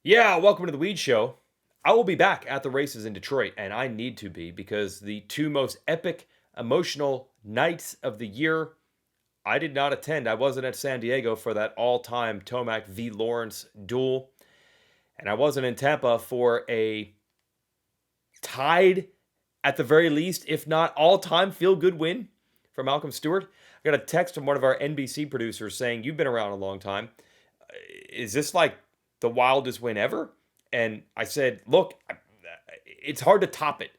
Yeah, welcome to the Weege Show. I will be back at the races in Detroit, and I need to be because the two most epic, emotional nights of the year, I did not attend. I wasn't at San Diego for that all time Tomac v. Lawrence duel, and I wasn't in Tampa for a tied, at the very least, if not all time feel good win for Malcolm Stewart. I got a text from one of our NBC producers saying, "You've been around a long time. Is this like the wildest win ever?" And I said, look, it's hard to top it.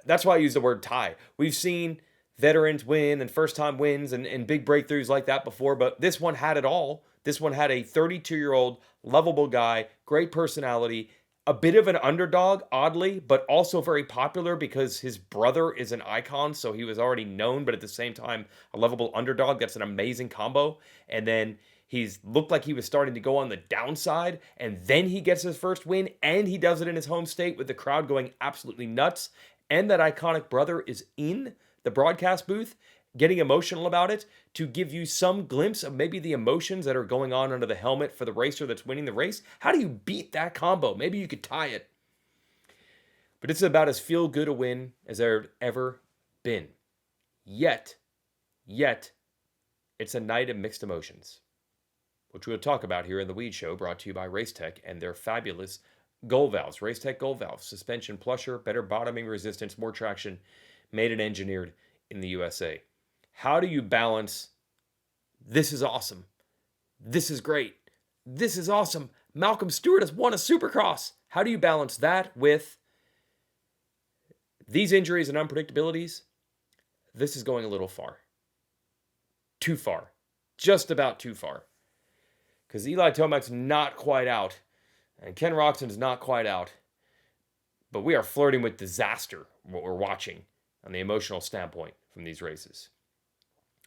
That's why I use the word tie. We've seen veterans win and first time wins and big breakthroughs like that before, but this one had it all. This one had a 32-year-old lovable guy, great personality, a bit of an underdog, oddly, but also very popular because his brother is an icon. So he was already known, but at the same time, a lovable underdog. That's an amazing combo. And then he's looked like he was starting to go on the downside. And then he gets his first win, and he does it in his home state with the crowd going absolutely nuts. And that iconic brother is in the broadcast booth getting emotional about it to give you some glimpse of maybe the emotions that are going on under the helmet for the racer that's winning the race. How do you beat that combo? Maybe you could tie it. But it's about as feel good a win as there had ever been. Yet, it's a night of mixed emotions, which we'll talk about here in the Weed Show, brought to you by Racetech and their fabulous Gold Valves. Racetech Gold Valves, suspension plusher, better bottoming resistance, more traction, made and engineered in the USA. How do you balance this is awesome, this is great, this is awesome, Malcolm Stewart has won a Supercross? How do you balance that with these injuries and unpredictabilities? This is going a little far. Too far. Just about too far. Because Eli Tomac's not quite out, and Ken Roczen's not quite out, but we are flirting with disaster, what we're watching on the emotional standpoint from these races.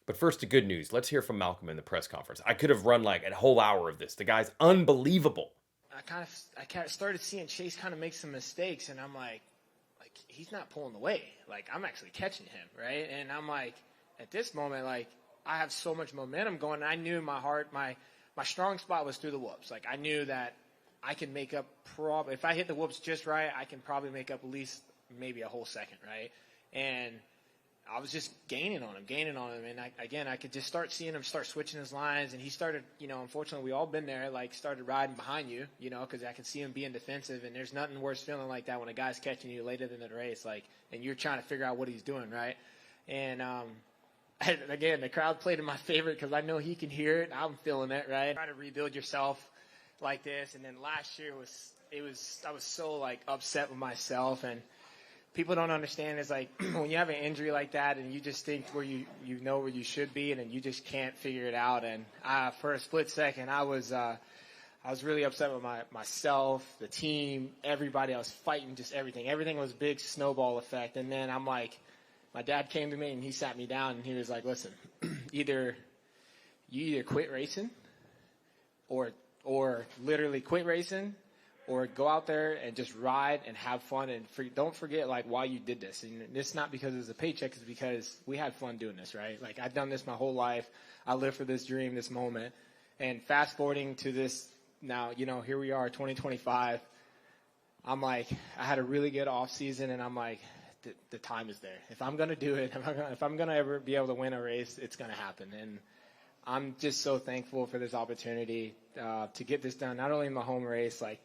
But first, the good news. Let's hear from Malcolm in the press conference. I could have run like a whole hour of this. The guy's unbelievable. I started seeing Chase kind of make some mistakes, and I'm like he's not pulling away. Like, I'm actually catching him, right? And I'm like, at this moment, like, I have so much momentum going. And I knew in my heart, my strong spot was through the whoops. Like, I knew that I can make up if I hit the whoops just right, I can probably make up at least maybe a whole second, right? And I was just gaining on him. And I could just start seeing him start switching his lines. And he started, unfortunately, we all been there, like, started riding behind you, because I could see him being defensive. And there's nothing worse feeling like that when a guy's catching you later in the race, like, and you're trying to figure out what he's doing, right? And, again, the crowd played in my favorite because I know he can hear it. I'm feeling it, right? Try to rebuild yourself like this. And then last year I was so, like, upset with myself. And people don't understand is, like, when you have an injury like that and you just think where you know where you should be and then you just can't figure it out. And for a split second, I was really upset with myself, the team, everybody. I was fighting just everything. Everything was a big snowball effect. And then I'm like, my dad came to me and he sat me down and he was like, listen, you either quit racing or literally quit racing, or go out there and just ride and have fun. And don't forget, like, why you did this. And it's not because it was a paycheck. It's because we had fun doing this, right? Like, I've done this my whole life. I live for this dream, this moment. And fast forwarding to this now, here we are, 2025. I'm like, I had a really good off season, and I'm like, the time is there. If I'm going to do it, if I'm going to ever be able to win a race, it's going to happen. And I'm just so thankful for this opportunity to get this done, not only in my home race, like,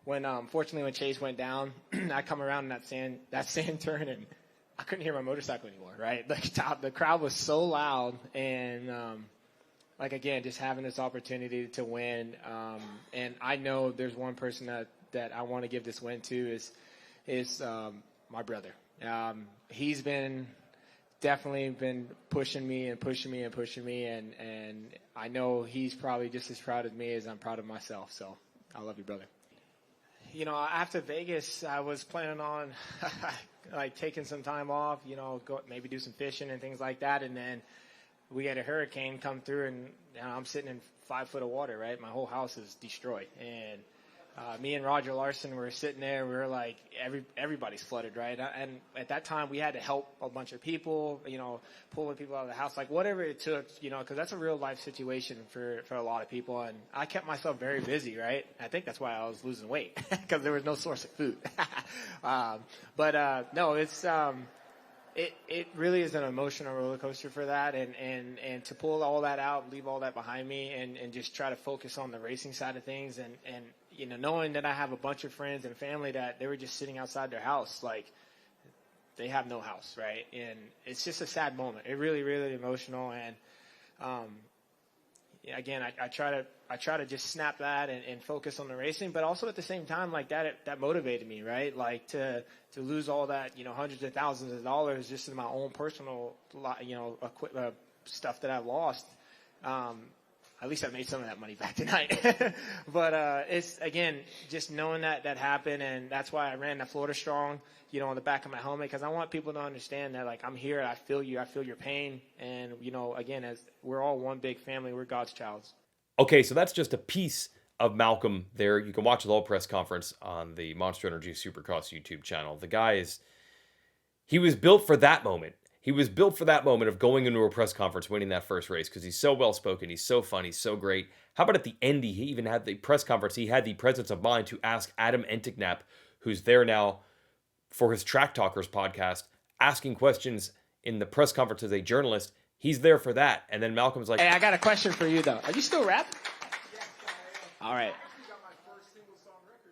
fortunately, when Chase went down, I come around in that sand turn, and I couldn't hear my motorcycle anymore, right? The crowd was so loud, and, again, just having this opportunity to win. And I know there's one person that I want to give this win to is my brother. He's definitely been pushing me, and I know he's probably just as proud of me as I'm proud of myself. So I love you, brother. After Vegas, I was planning on taking some time off, go maybe do some fishing and things like that. And then we had a hurricane come through, and I'm sitting in 5 foot of water, right? My whole house is destroyed. And Me and Roger Larson were sitting there. We were like, everybody's flooded, right? And at that time, we had to help a bunch of people, pulling people out of the house, like whatever it took, because that's a real life situation for a lot of people. And I kept myself very busy, right? I think that's why I was losing weight, because there was no source of food. No, it's it really is an emotional roller coaster for that, and to pull all that out, leave all that behind me, and just try to focus on the racing side of things, and knowing that I have a bunch of friends and family that they were just sitting outside their house, like they have no house, right? And it's just a sad moment. It really, really emotional, and again, I try to just snap that and focus on the racing, but also at the same time, like that motivated me, right? Like to lose all that, hundreds of thousands of dollars just in my own personal, stuff that I lost. At least I made some of that money back tonight. But it's, again, just knowing that happened, and that's why I ran the Florida Strong, on the back of my helmet, because I want people to understand that, like, I'm here, I feel you, I feel your pain, and, again, as we're all one big family, we're God's childs. Okay, so that's just a piece of Malcolm there. You can watch the whole press conference on the Monster Energy Supercross YouTube channel. The guy he was built for that moment. He was built for that moment of going into a press conference, winning that first race, because he's so well-spoken, he's so fun, he's so great. How about at the end, he even had the press conference, he had the presence of mind to ask Adam Enticknap, who's there now for his Track Talkers podcast, asking questions in the press conference as a journalist. He's there for that. And then Malcolm's like, hey, I got a question for you, though. Are you still rapping? All right.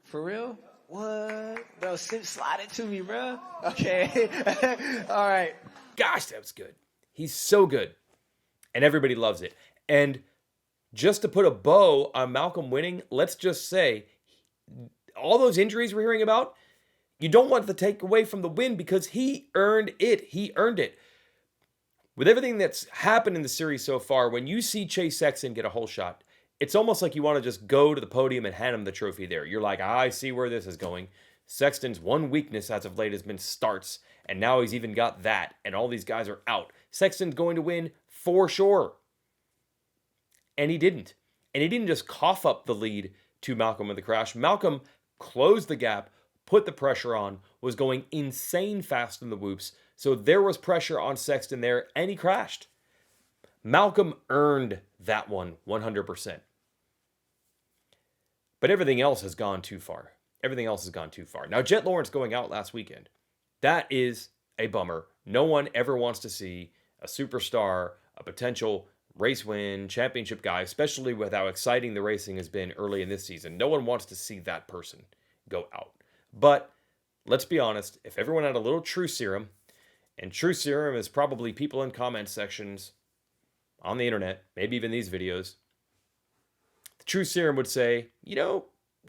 For real? What? Bro, slide it to me, bro. Okay. All right. Gosh, that was good. He's so good. And everybody loves it. And just to put a bow on Malcolm winning, let's just say all those injuries we're hearing about, you don't want to take away from the win because he earned it. He earned it. With everything that's happened in the series so far, when you see Chase Sexton get a whole shot, it's almost like you want to just go to the podium and hand him the trophy there. You're like, I see where this is going. Sexton's one weakness as of late has been starts, and now he's even got that, and all these guys are out. Sexton's going to win for sure. And he didn't. And he didn't just cough up the lead to Malcolm in the crash. Malcolm closed the gap, put the pressure on, was going insane fast in the whoops, so there was pressure on Sexton there, and he crashed. Malcolm earned that one 100%. But everything else has gone too far. Everything else has gone too far. Now, Jet Lawrence going out last weekend, that is a bummer. No one ever wants to see a superstar, a potential race win, championship guy, especially with how exciting the racing has been early in this season. No one wants to see that person go out. But let's be honest, if everyone had a little true serum, and true serum is probably people in comment sections on the internet, maybe even these videos, the true serum would say,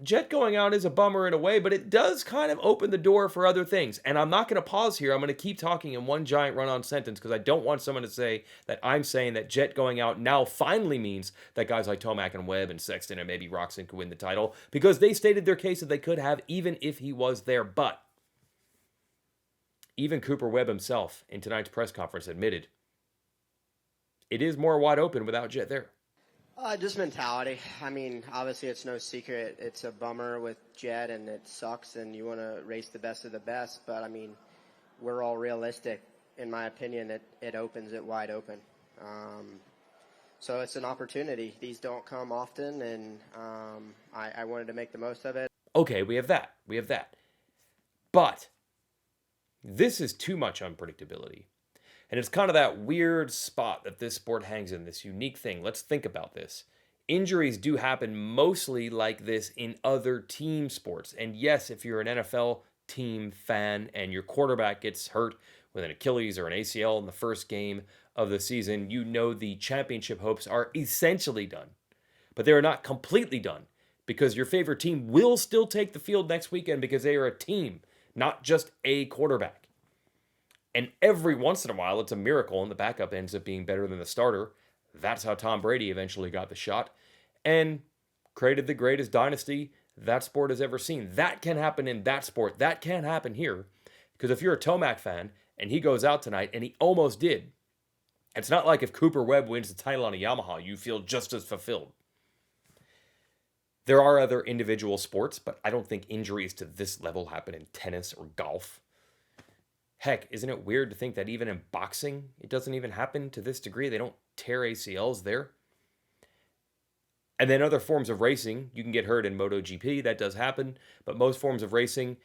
Jet going out is a bummer in a way, but it does kind of open the door for other things. And I'm not going to pause here. I'm going to keep talking in one giant run-on sentence because I don't want someone to say that I'm saying that Jet going out now finally means that guys like Tomac and Webb and Sexton and maybe Roxon could win the title, because they stated their case that they could have even if he was there. But even Cooper Webb himself in tonight's press conference admitted it is more wide open without Jet there. Just mentality. I mean, obviously it's no secret. It's a bummer with Jet and it sucks and you want to race the best of the best. But, I mean, we're all realistic. In my opinion, it opens it wide open. So it's an opportunity. These don't come often, and I wanted to make the most of it. Okay, we have that. But this is too much unpredictability. And it's kind of that weird spot that this sport hangs in, this unique thing. Let's think about this. Injuries do happen mostly like this in other team sports. And yes, if you're an NFL team fan and your quarterback gets hurt with an Achilles or an ACL in the first game of the season, the championship hopes are essentially done. But they are not completely done, because your favorite team will still take the field next weekend because they are a team, not just a quarterback. And every once in a while, it's a miracle, and the backup ends up being better than the starter. That's how Tom Brady eventually got the shot and created the greatest dynasty that sport has ever seen. That can happen in that sport. That can't happen here. Because if you're a Tomac fan and he goes out tonight, and he almost did, it's not like if Cooper Webb wins the title on a Yamaha, you feel just as fulfilled. There are other individual sports, but I don't think injuries to this level happen in tennis or golf. Heck, isn't it weird to think that even in boxing, it doesn't even happen to this degree? They don't tear ACLs there. And then other forms of racing, you can get hurt in MotoGP, that does happen, but most forms of racing,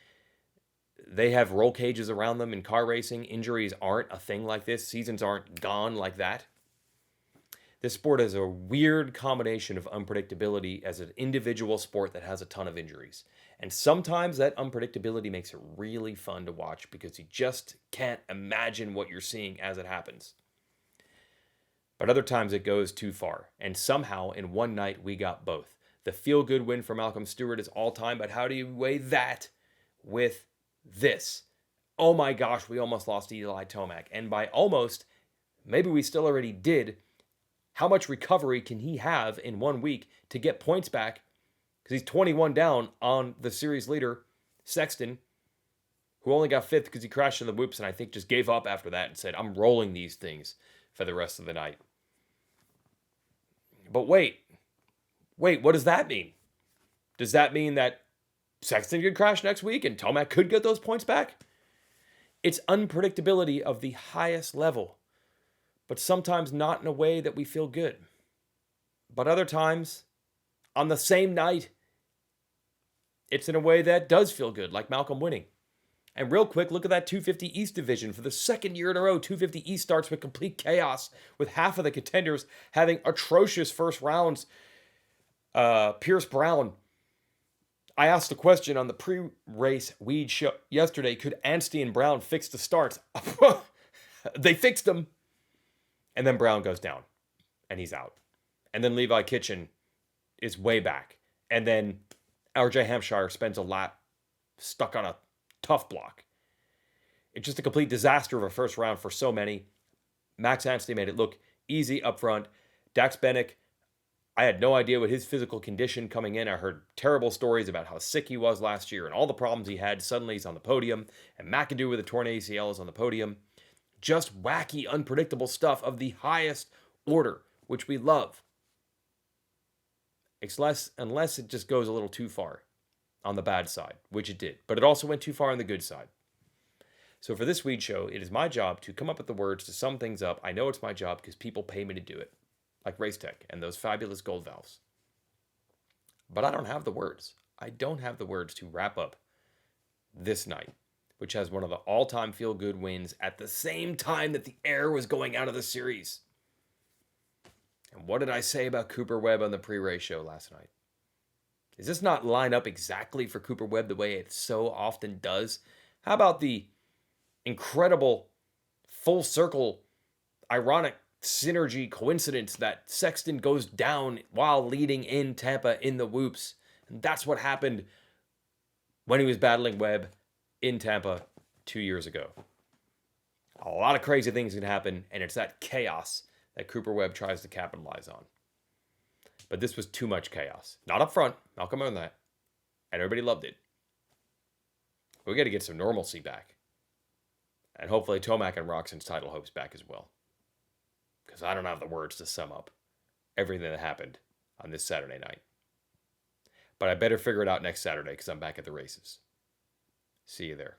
they have roll cages around them. In car racing, injuries aren't a thing like this. Seasons aren't gone like that. This sport is a weird combination of unpredictability as an individual sport that has a ton of injuries. And sometimes that unpredictability makes it really fun to watch because you just can't imagine what you're seeing as it happens. But other times it goes too far. And somehow in one night we got both. The feel-good win for Malcolm Stewart is all-time, but how do you weigh that with this? Oh my gosh, we almost lost Eli Tomac. And by almost, maybe we still already did. How much recovery can he have in 1 week to get points back? Because he's 21 down on the series leader, Sexton, who only got 5th because he crashed in the whoops and I think just gave up after that and said, I'm rolling these things for the rest of the night. But wait, what does that mean? Does that mean that Sexton could crash next week and Tomac could get those points back? It's unpredictability of the highest level, but sometimes not in a way that we feel good. But other times, on the same night, it's in a way that does feel good, like Malcolm winning. And real quick, look at that 250 East division. For the second year in a row, 250 East starts with complete chaos, with half of the contenders having atrocious first rounds. Pierce Brown, I asked the question on the pre-race Weege show yesterday, could Anstey and Brown fix the starts? They fixed them. And then Brown goes down, and he's out. And then Levi Kitchen is way back. And then RJ Hampshire spends a lap stuck on a tough block. It's just a complete disaster of a first round for so many. Max Anstey made it look easy up front. Dax Bennick, I had no idea what his physical condition coming in. I heard terrible stories about how sick he was last year and all the problems he had. Suddenly he's on the podium. And McAdoo with a torn ACL is on the podium. Just wacky, unpredictable stuff of the highest order, which we love. Unless it just goes a little too far on the bad side, which it did. But it also went too far on the good side. So for this Weege show, it is my job to come up with the words to sum things up. I know it's my job because people pay me to do it, like Racetech and those fabulous gold valves. But I don't have the words. I don't have the words to wrap up this night, which has one of the all-time feel-good wins at the same time that the air was going out of the series. And what did I say about Cooper Webb on the pre-race show last night? Does this not line up exactly for Cooper Webb the way it so often does? How about the incredible full circle, ironic synergy coincidence that Sexton goes down while leading in Tampa in the whoops? And that's what happened when he was battling Webb in Tampa 2 years ago. A lot of crazy things can happen, and it's that chaos that Cooper Webb tries to capitalize on. But this was too much chaos. Not up front. Malcolm owned that. And everybody loved it. We got to get some normalcy back. And hopefully Tomac and Roxon's title hopes back as well. Because I don't have the words to sum up everything that happened on this Saturday night. But I better figure it out next Saturday because I'm back at the races. See you there.